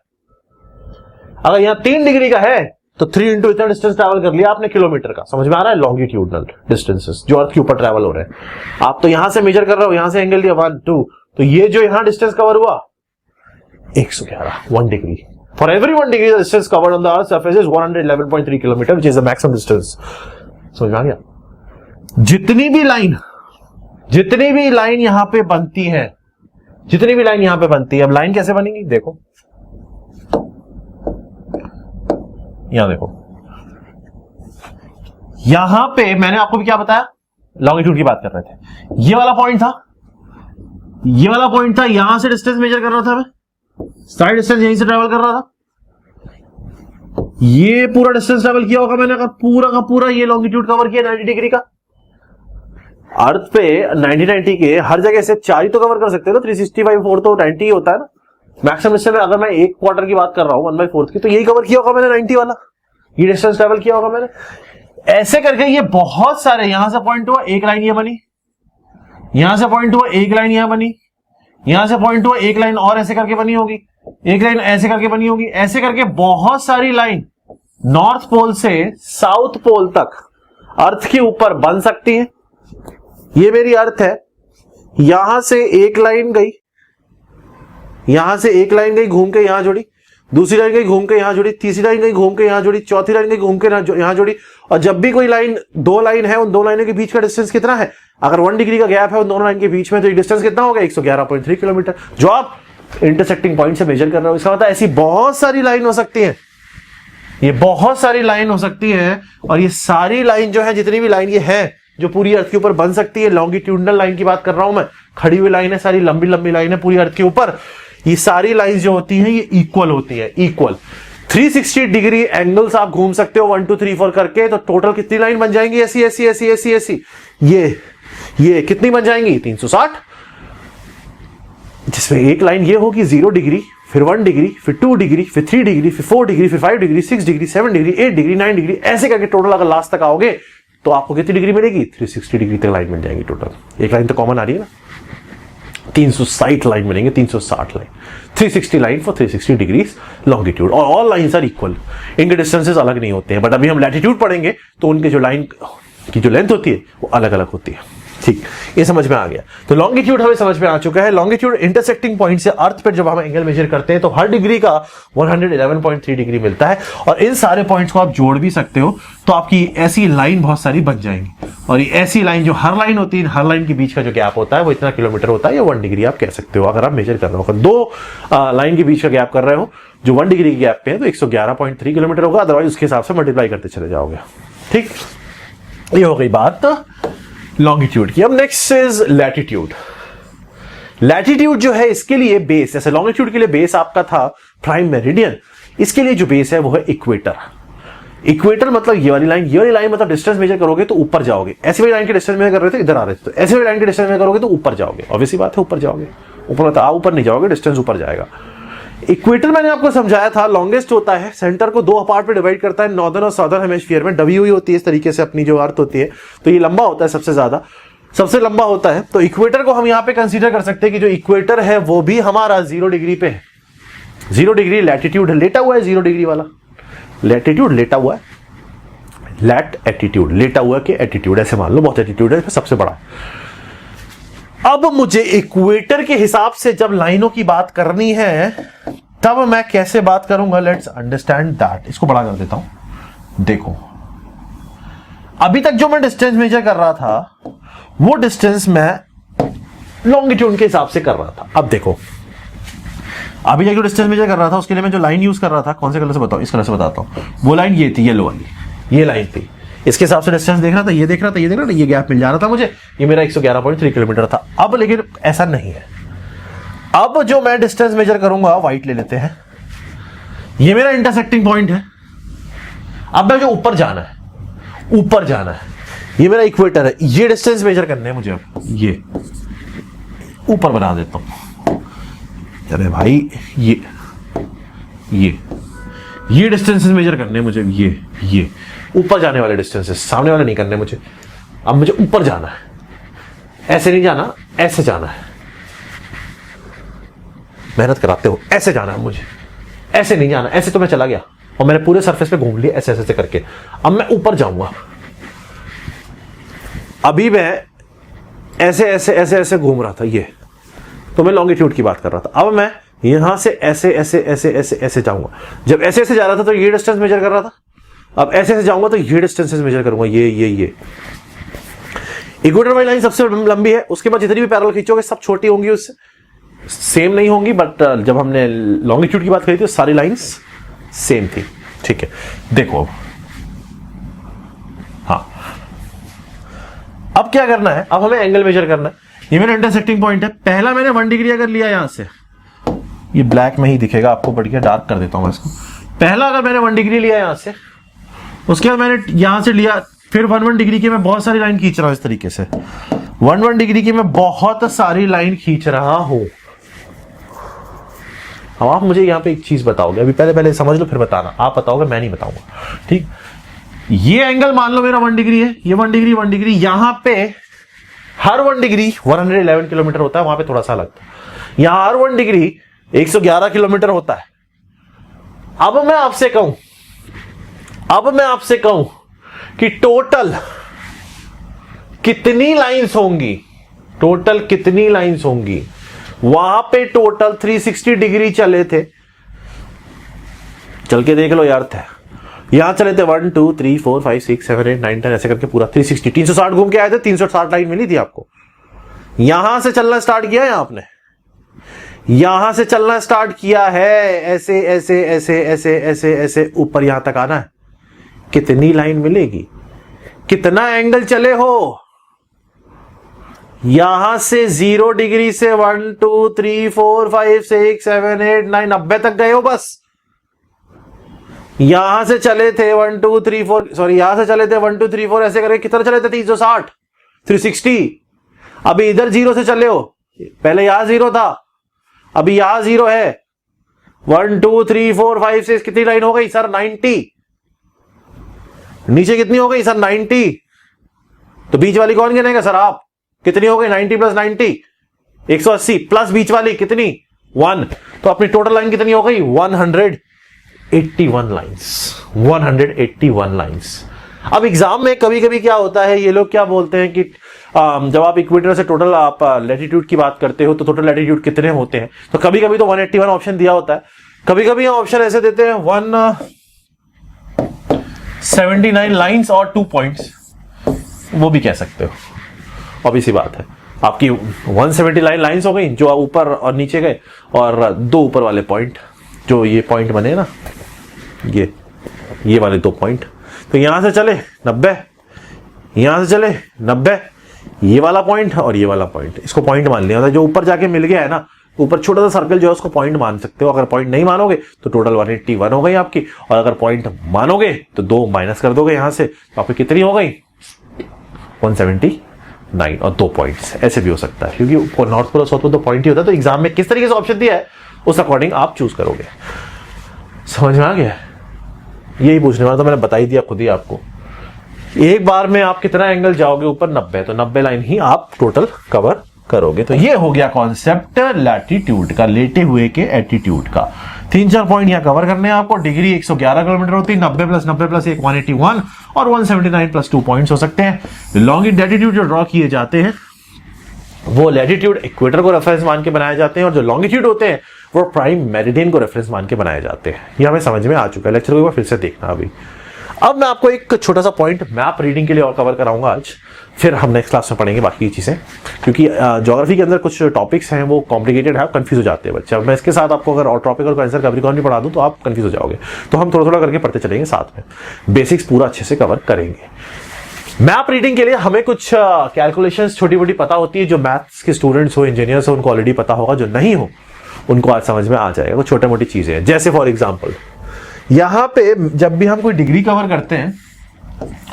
अगर यहां 3 डिग्री का है तो 3 इंटू इतना डिस्टेंस ट्रैवल कर लिया आपने किलोमीटर का। समझ में आ रहा है? लॉन्गिट्यूडनल डिस्टेंसेस जो अर्थ के ऊपर ट्रैवल हो रहे हैं। आप तो यहां से मेजर कर रहे हो, यहां से एंगल लिया 1 2, तो ये जो यहां डिस्टेंस कवर हुआ 111 1 degree. For every 1 degree, the distance covered on the Earth's surface is 111.3 kilometer, which is the maximum distance. समझ में आ गया? जितनी भी लाइन यहां पे बनती है, जितनी भी लाइन यहां पे बनती है, अब लाइन कैसे बनेगी देखो, यहां देखो, यहां पे मैंने आपको भी क्या बताया, लॉन्गिट्यूड की बात कर रहे थे। ये वाला पॉइंट था, ये वाला पॉइंट था, यहां से डिस्टेंस मेजर कर रहा था मैं, साइड डिस्टेंस यहीं से ट्रैवल कर रहा था, ये पूरा डिस्टेंस ट्रैवल किया होगा मैंने, अगर पूरा का पूरा ये लॉन्गिट्यूड कवर किया 90 डिग्री का। अर्थ पे 90 के हर जगह से 4 ही तो कवर कर सकते हैं ना, 365 तो 90 ही होता है ना मैक्सिमम डिस्टेंस। अगर मैं 1 क्वार्टर की बात कर रहा हूं 1/4 की, तो यही कवर किया होगा मैंने 90 वाला, ये डिस्टेंस ट्रैवल किया होगा मैंने। ऐसे करके ये बहुत सारे, यहां से पॉइंट हुआ एक लाइन ये बनी, यहां से पॉइंट हुआ एक लाइन यहां बनी, यहां से पॉइंट हुआ एक लाइन और ऐसे करके बनी होगी, एक लाइन ऐसे करके बनी होगी, ऐसे करके बहुत सारी लाइन नॉर्थ पोल से साउथ पोल तक अर्थ के ऊपर बन सकती है। ये मेरी अर्थ है, यहां से एक लाइन गई, यहां से एक लाइन गई घूम के यहां जुड़ी, दूसरी लाइन गई घूम के यहां जुड़ी, तीसरी लाइन गई घूम के यहां जुड़ी, चौथी लाइन गई घूम के यहां जुड़ी। और जब भी कोई लाइन, 2 लाइन है, उन 2 लाइनों के बीच का डिस्टेंस कितना है, अगर 1 डिग्री का गैप है उन दोनों लाइन के बीच में, तो ये डिस्टेंस कितना होगा 111.3 किलोमीटर, जो आप इंटरसेक्टिंग पॉइंट से मेजर कर रहे हो। इसका मतलब ऐसी बहुत सारी लाइन हो सकती है, ये बहुत सारी लाइन हो सकती है, और ये सारी लाइन जो है, जितनी भी लाइन ये है जो पूरी अर्थ के ऊपर बन सकती है, लॉन्गिट्यूडनल लाइन की बात कर रहा हूं मैं, खड़ी हुई लाइन है, सारी लंबी लंबी लाइन है पूरी अर्थ के ऊपर, ये सारी लाइन जो होती हैं ये इक्वल होती है, इक्वल 360 डिग्री एंगल्स आप घूम सकते हो 1 2 3 4 करके। तो टोटल कितनी लाइन बन जाएंगी ऐसी ऐसी ऐसी ऐसी ऐसी, ये कितनी बन जाएंगी 360, जिसमें एक लाइन ये होगी 0 डिग्री, फिर 1 डिग्री, फिर 2 डिग्री, फिर 3 डिग्री, फिर 4 डिग्री, फिर 5 degree, 6 degree, 7 degree, 8 degree, 9 degree, ऐसे करके टोटल अगर लास्ट तक आओगे तो आपको कितनी डिग्री मिलेगी 360 डिग्री तक लाइन मिल जाएगी टोटल। एक लाइन तो कॉमन आ रही है ना, 360 लाइन मिलेंगे, 360 line, 360 line for 360 degrees longitude, और ऑल लाइंस आर इक्वल, इनके डिस्टेंसेस अलग नहीं होते हैं। बट अभी हम लैटिट्यूड पढ़ेंगे तो उनके जो लाइन की जो लेंथ होती है वो अलग अलग होती है। ठीक, ये समझ में आ गया। तो लॉन्गिट्यूड हमें समझ में आ चुका है। लॉन्गिट्यूड इंटरसेक्टिंग पॉइंट से अर्थ पर जब हम एंगल मेजर करते हैं तो हर डिग्री का 111.3 डिग्री मिलता है, और इन सारे पॉइंट्स को आप जोड़ भी सकते हो, तो आपकी ऐसी लाइन बहुत सारी बन जाएंगी। और ये ऐसी लाइन, जो हर लाइन होती है, हर लाइन के बीच का जो गैप होता है वो इतना किलोमीटर होता है, या 1 डिग्री आप कह सकते हो अगर आप मेजर कर रहे हो। अगर 2 लाइन के बीच का गैप कर रहे हो जो 1 डिग्री के गैप पे है तो 111.3 किलोमीटर होगा, अदरवाइज उसके हिसाब से मल्टीप्लाई करते चले जाओगे। ठीक, ये हो गई बात लॉन्गिट्यूड की। अब नेक्स्ट इज लैटिट्यूड। लैटिट्यूड जो है इसके लिए बेस, जैसे लॉन्गिट्यूड के लिए बेस आपका था प्राइम मेरिडियन, इसके लिए जो बेस है वो है इक्वेटर। इक्वेटर मतलब ये वाली लाइन मतलब डिस्टेंस मेजर करोगे तो ऊपर जाओगे। ऐसी वाली लाइन के डिस्टेंस मेजर कर रहे थे, इधर आ रहे थे, तो ऐसी वाली लाइन के डिस्टेंस मेजर करोगे तो ऊपर जाओगे, ऑब्वियसली बात है ऊपर जाओगे, ऊपर मतलब ऊपर नहीं जाओगे, डिस्टेंस ऊपर जाएगा। इक्वेटर मैंने आपको समझाया था लॉन्गेस्ट होता है, सेंटर को 2 पार्ट में डिवाइड करता है, नॉर्दर्न और साउदर्न हेमिस्फीयर में दबी हुई होती है इस तरीके से अपनी जो अर्थ होती है, तो ये लंबा होता है, सबसे लंबा होता है। तो इक्वेटर को हम यहां पे कंसीडर कर सकते हैं कि जो इक्वेटर है वो भी हमारा 0 डिग्री पे है। 0 डिग्री लैटिट्यूड लेटा हुआ है, 0 डिग्री वाला लैटिट्यूड लेटा हुआ है, लैट एटीट्यूड, लेटा हुआ के एटीट्यूड, ऐसे मान लो बहुत एटीट्यूड है सबसे बड़ा। अब मुझे इक्वेटर के हिसाब से जब लाइनों की बात करनी है तब मैं कैसे बात करूंगा, लेट्स अंडरस्टैंड दैट। इसको बड़ा कर देता हूं। देखो अभी तक जो मैं डिस्टेंस मेजर कर रहा था वो डिस्टेंस मैं लॉन्गिट्यूड के हिसाब से कर रहा था। अब देखो अभी तक जो डिस्टेंस मेजर कर रहा था उसके लिए मैं जो लाइन यूज कर रहा था, कौन से कलर से बताओ, इस कलर से बताता हूं। वो लाइन ये थी, येलो वाली, ये लाइन थी। इसके हिसाब से डिस्टेंस देख रहा था, ये देख रहा था, ये देख रहा था, ये गैप मिल जा रहा था मुझे, ये मेरा 111.3 किलोमीटर था। अब लेकिन ऐसा नहीं है। अब जो मैं डिस्टेंस मेजर करूंगा, व्हाइट ले लेते हैं, ये मेरा इंटरसेक्टिंग पॉइंट है। अब मैं जो ऊपर जाना है, ऊपर जाना है, ये मेरा इक्वेटर है, ये डिस्टेंस मेजर करने हैं मुझे। अब ये ऊपर बना देता हूं। अरे भाई ये डिस्टेंसेस मेजर करने हैं मुझे, ये ऊपर जाने वाले डिस्टेंसेस, सामने वाले नहीं करने मुझे। अब मुझे ऊपर जाना है, ऐसे नहीं जाना, ऐसे जाना है। मेहनत कराते हो, ऐसे जाना है मुझे, ऐसे नहीं जाना। ऐसे तो मैं चला गया और मैंने पूरे सरफेस पे घूम लिया ऐसे ऐसे करके। अब मैं ऊपर जाऊंगा, अभी मैं ऐसे ऐसे ऐसे ऐसे घूम रहा था, ये तो मैं लॉन्गिट्यूड की बात कर रहा था। अब मैं यहां से ऐसे ऐसे ऐसे ऐसे ऐसे जाऊंगा। जब ऐसे ऐसे जा रहा था तो ये डिस्टेंस मेजर कर रहा था, अब ऐसे ऐसे जाऊंगा तो ये डिस्टेंसेस मेजर करूंगा, ये इक्वेटर वाली लाइन सबसे लंबी है। उसके बाद जितनी भी पैरेलल खींचोगे सब छोटी होंगी, उससे सेम नहीं होंगी, बट जब हमने लॉन्गिट्यूड की बात करी थी सारी लाइंस सेम थी। ठीक है, देखो हाँ, अब क्या करना है, अब हमें एंगल मेजर करना है। ये मेरा इंटरसेक्टिंग पॉइंट है। पहला मैंने 1 डिग्री अगर लिया यहां से, ये ब्लैक में ही दिखेगा आपको, बढ़िया डार्क कर देता हूं मैं इसको। पहला अगर मैंने 1 डिग्री लिया यहां से, उसके बाद मैंने यहां से लिया, फिर 1 डिग्री की मैं बहुत सारी लाइन खींच रहा हूं इस तरीके से। 1 डिग्री की मैं बहुत सारी लाइन खींच रहा हूं। अब आप मुझे यहां पे एक चीज बताओगे, अभी पहले समझ लो फिर बताना। आप बताओगे, मैं नहीं बताऊंगा, ठीक। ये एंगल मान लो मेरा 1 डिग्री है, ये 1 डिग्री 1 डिग्री, यहां पे हर 1 डिग्री 111 किलोमीटर होता है, वहां पे थोड़ा सा लगता है। यहां हर 1 डिग्री 111 किलोमीटर होता है। अब मैं आपसे कहूं कि टोटल कितनी लाइंस होंगी, टोटल कितनी लाइंस होंगी। वहां पे टोटल 360 डिग्री चले थे, चल के देख लो यार थे। यहां चले थे 1 2 3 4 5 6 7 8 9 10 ऐसे करके पूरा 360 360 घूम के आए थे। 360 लाइन मिली थी आपको। यहां से चलना स्टार्ट किया है आपने, यहां से चलना स्टार्ट किया है, ऐसे ऐसे ऐसे ऐसे ऐसे ऐसे ऊपर यहां तक आना है। कितनी लाइन मिलेगी, कितना एंगल चले हो। यहां से 0 डिग्री से 1 2 3 4 5 6 7 8 9 90 तक गए हो बस। यहां से चले थे 1 2 3 4, सॉरी यहां से चले थे 1 2 3 4 ऐसे करके कितना चले थे 360 360। अभी इधर 0 से चले हो, पहले यहां 0 था, अभी यहां 0 है। 1 2 3 4 5 6 कितनी लाइन हो गई सर 90। नीचे कितनी हो गई सर 90। तो बीच वाली कौन गिनेगा सर आप, कितनी हो गई 90 प्लस 90 180 प्लस बीच वाली कितनी 1। तो अपनी टोटल लाइन कितनी हो गई 181 लाइंस, 181 लाइंस। अब एग्जाम में कभी कभी क्या होता है, ये लोग क्या बोलते हैं कि जब आप इक्वेटर से टोटल आप लैटिट्यूड की बात करते हो तो टोटल लैटिट्यूड कितने होते हैं, तो कभी कभी तो 181 ऑप्शन दिया होता है, कभी कभी ऑप्शन ऐसे देते हैं 179 लाइंस और 2 पॉइंट्स, वो भी कह सकते हो। ऑब्वियस सी बात है, आपकी 179 लाइंस हो गई जो ऊपर और नीचे गए, और 2 ऊपर वाले पॉइंट, जो ये पॉइंट बने ना, ये वाले 2 पॉइंट। तो यहां से चले 90, यहां से चले 90, ये वाला पॉइंट और ये वाला पॉइंट, इसको पॉइंट मान लिया। जो ऊपर जाके मिल गया है ना, ऊपर छोटा सा सर्कल जो है उसको पॉइंट मान सकते हो। अगर पॉइंट नहीं मानोगे तो टोटल 181 हो गई आपकी, और अगर पॉइंट मानोगे तो 2 माइनस कर दोगे यहां से, तो आपकी कितनी हो गई 179 और 2 पॉइंट्स। ऐसे भी हो सकता है क्योंकि नॉर्थ पोल और साउथ पोल 2 पॉइंट ही होता है। तो एग्जाम में किस तरीके से ऑप्शन दिया है उस अकॉर्डिंग आप चूज करोगे। समझ में आ गया? यही पूछने वाला था, मैंने बता ही दिया खुद ही आपको। एक बार में आप कितना एंगल जाओगे ऊपर 90, तो 90 लाइन ही आप टोटल कवर करोगे। तो ये हो गया कॉन्सेप्ट लैटिट्यूड का, लेटे हुए के एटीट्यूड का। 3-4 पॉइंट यहाँ कवर करने हैं आपको। डिग्री 111 किलोमीटर होती है, 90 प्लस 90 प्लस 181 और 179 प्लस 2 पॉइंट्स हो सकते हैं। लॉन्गिट्यूड लैटिट्यूड जो ड्रॉ किए जाते हैं वो लैटिट्यूड इक्वेटर को रेफरेंस मान के बनाए जाते हैं, और जो लॉन्गिट्यूड होते हैं वो प्राइम मेरिडियन को रेफरेंस मान के बनाए जाते हैं। ये हमें समझ में आ चुका है, लेक्चर को एक बार फिर से देखना अभी। अब मैं आपको एक छोटा सा पॉइंट मैप रीडिंग के लिए और कवर कराऊंगा आज, फिर हम नेक्स्ट क्लास में पढ़ेंगे बाकी चीजें, क्योंकि ज्योग्राफी के अंदर कुछ टॉपिक्स हैं वो कॉम्प्लिकेटेड है, कंफ्यूज हो जाते हैं बच्चे। अब मैं इसके साथ आपको अगर और टॉपिक और आंसर कैप्रिकॉर्न भी पढ़ा दूं तो आप कंफ्यूज हो जाओगे, तो हम थोड़ा थोड़ा करके पढ़ते चलेंगे, साथ में बेसिक्स पूरा अच्छे से कवर करेंगे। मैप रीडिंग के लिए हमें कुछ कैलकुलेशंस छोटी मोटी पता होती है, जो मैथ्स के स्टूडेंट्स हो, इंजीनियर्स हो, उनको ऑलरेडी पता होगा, जो नहीं हो उनको आज समझ में आ जाएगा। कुछ छोटी मोटी चीजें हैं, जैसे फॉर एग्जांपल यहां पे जब भी हम कोई डिग्री कवर करते हैं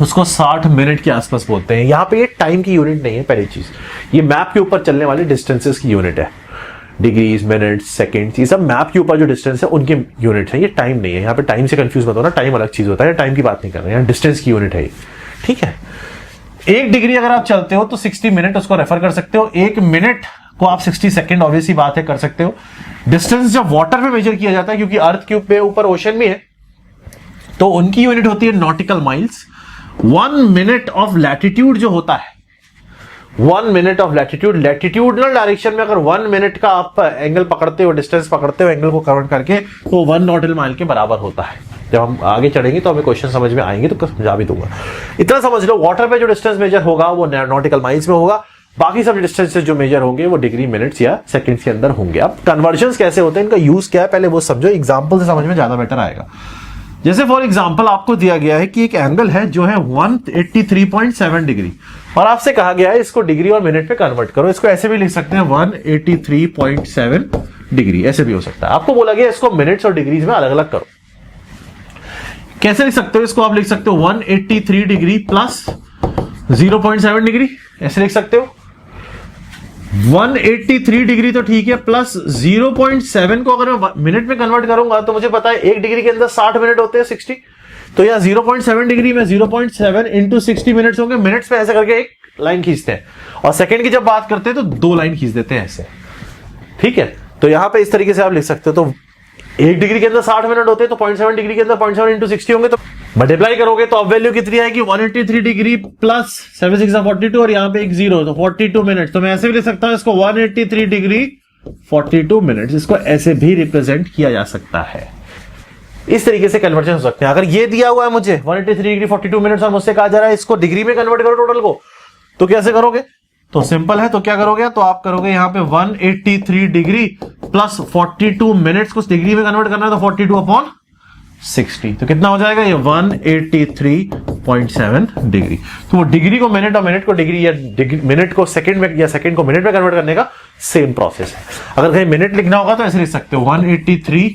उसको 60 मिनट के आसपास बोलते हैं। यहां पे ये टाइम की यूनिट नहीं है, पहली चीज ये मैप के ऊपर चलने वाले डिस्टेंसेस की यूनिट है। डिग्रीज, मिनट्स, सेकंड्स, ये सब मैप के ऊपर जो डिस्टेंस है उनके यूनिट है, ये टाइम नहीं है। यहाँ पे टाइम से कंफ्यूज मत होना, टाइम अलग चीज होता है, टाइम की बात नहीं कर रहे हैं, डिस्टेंस की यूनिट है ये, ठीक है। 1 डिग्री अगर आप चलते हो तो 60 मिनट उसको रेफर कर सकते हो, 1 मिनट को आप 60 सेकंड ऑब्वियसली बात है कर सकते हो। डिस्टेंस जब वाटर में मेजर किया जाता है, क्योंकि अर्थ के ऊपर ओशन भी है, तो उनकी यूनिट होती है nautical miles. 1 minute of latitude जो होता है, 1 minute of latitude, latitudinal direction में अगर 1 मिनट का आप एंगल पकड़ते हो, डिस्टेंस पकड़ते हो एंगल को कन्वर्ट करके, तो 1 नॉटिकल माइल के बराबर होता है। जब हम आगे चढ़ेंगे तो हमें क्वेश्चन समझ में आएंगे तो समझा भी दूंगा। इतना समझ लो, वाटर पे जो डिस्टेंस मेजर होगा वो नॉटिकल माइल्स में होगा, बाकी सब डिस्टेंसेस जो मेजर होंगे वो डिग्री, मिनट्स या सेकंड्स के अंदर होंगे। अब कन्वर्जन्स कैसे होते हैं, इनका यूज क्या है, पहले वो समझो, एग्जांपल से समझ में ज्यादा बेटर आएगा। जैसे फॉर एग्जांपल आपको दिया गया है कि एक एंगल है जो है 183.7 डिग्री, और आपसे कहा गया है इसको डिग्री और मिनट पे कन्वर्ट करो। इसको ऐसे भी लिख सकते हैं 183.7 डिग्री, ऐसे भी हो सकता है। आपको बोला गया इसको मिनट्स और डिग्रीज में अलग अलग करो। कैसे लिख सकते हो इसको, आप लिख सकते हो 183 डिग्री प्लस 0.7 डिग्री, ऐसे लिख सकते हो। 183 डिग्री तो ठीक है, प्लस 0.7 को अगर मैं मिनट में कन्वर्ट करूंगा तो मुझे पता है 1 डिग्री के अंदर 60 मिनट होते हैं, 60। तो यहां 0.7 डिग्री में 0.7 इंटू 60 मिनट्स होंगे। मिनट्स में ऐसे करके एक लाइन खींचते हैं, और सेकंड की जब बात करते हैं तो 2 लाइन खींच देते हैं ऐसे, ठीक है। तो यहां पे इस तरीके से आप लिख सकते हो। तो 1 डिग्री के अंदर 60 मिनट होते हैं, तो 0.7 डिग्री के अंदर 0.7 इंटू 60 होंगे, तो मल्टीप्लाई करोगे तो अब वैल्यू कितनी आएगी, 183 डिग्री प्लस 7 6 42, और यहाँ पे एक 0, तो 42 मिनट। तो मैं ऐसे भी लिख सकता हूं इसको 183 डिग्री 42 मिनट, इसको ऐसे भी रिप्रेजेंट किया जा सकता है। इस तरीके से कन्वर्जन हो सकते हैं। अगर ये दिया हुआ है मुझे 183 डिग्री 42 मिनट और मुझसे कहा जा रहा है इसको डिग्री में कन्वर्ट करो टोटल को, तो कैसे करोगे, तो सिंपल है। तो क्या करोगे, तो आप करोगे यहाँ पे 183 डिग्री प्लस 42 मिनट्स को डिग्री में कन्वर्ट करना है, तो 42/60, तो कितना हो जाएगा ये 183.7 डिग्री। तो वो डिग्री को मिनट और मिनट को डिग्री या मिनट को सेकंड में या सेकंड को मिनट में कन्वर्ट करने का सेम प्रोसेस है। अगर कहीं मिनट लिखना होगा तो ऐसे लिख सकते हो 183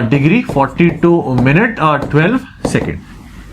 डिग्री 42 मिनट 12 सेकंड।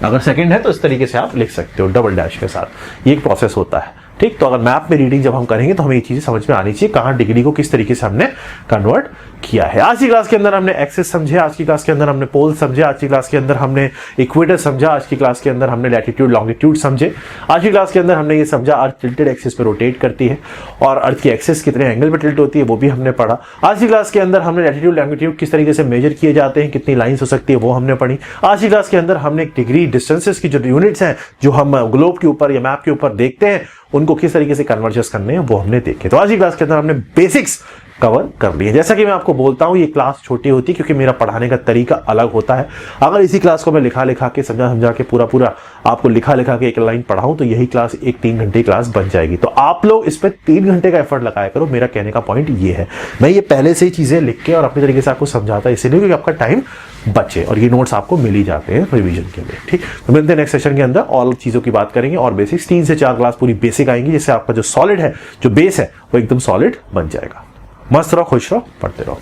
अगर सेकंड है तो इस तरीके से आप लिख सकते हो डबल डैश के साथ, ये एक प्रोसेस होता है, ठीक। तो अगर मैप में रीडिंग जब हम करेंगे तो हमें ये चीजें समझ में आनी चाहिए, कहां डिग्री को किस तरीके से हमने कन्वर्ट किया है। आज की क्लास के अंदर हमने एक्सिस समझे, आज की क्लास के अंदर हमने पोल समझे, आज की क्लास के अंदर हमने इक्वेटर समझा, आज की क्लास के अंदर हमने लैटिट्यूड लॉन्गिट्यूड समझे, आज की क्लास के अंदर हमने ये समझा अर्थ टिल्टेड एक्सिस पे रोटेट करती है और अर्थ की एक्सिस कितने एंगल पे टिल्ट होती है वो भी हमने पढ़ा। आज की क्लास के अंदर हमने लैटिट्यूड लॉन्गिट्यूड किस तरीके से मेजर किए जाते हैं, कितनी लाइन्स हो सकती है वो हमने पढ़ी। आज की क्लास के अंदर हमने डिग्री, डिस्टेंसेस की जो यूनिट्स हैं जो हम ग्लोब के ऊपर या मैप के ऊपर देखते हैं उनको किस तरीके से कन्वर्जन करने हैं वो हमने देखे। तो आज की क्लास के अंदर हमने बेसिक्स कवर कर लिए। जैसा कि मैं आपको बोलता हूं ये क्लास छोटी होती है क्योंकि मेरा पढ़ाने का तरीका अलग होता है। अगर इसी क्लास को मैं लिखा के समझा के पूरा आपको लिखा के एक लाइन पढ़ाऊं तो यही क्लास एक 3 घंटे क्लास बन जाएगी। तो आप लोग इस पर 3 घंटे का एफर्ट लगाया करो। मेरा कहने का पॉइंट ये है, मैं ये पहले से ही चीजें लिख के और अपनी तरीके से आपको समझाता इसीलिए क्योंकि आपका टाइम बचे और ये नोट्स आपको मिल ही जाते हैं रिवीजन के लिए, ठीक। तो मिलते हैं नेक्स्ट सेशन के अंदर और चीजों की बात करेंगे और बेसिक्स 3 से 4 क्लास पूरी बेसिक आएंगी जिससे आपका जो सॉलिड है, जो बेस है वो एकदम सॉलिड बन जाएगा। मस्त रहो, खुश रहो, पढ़ते रहो।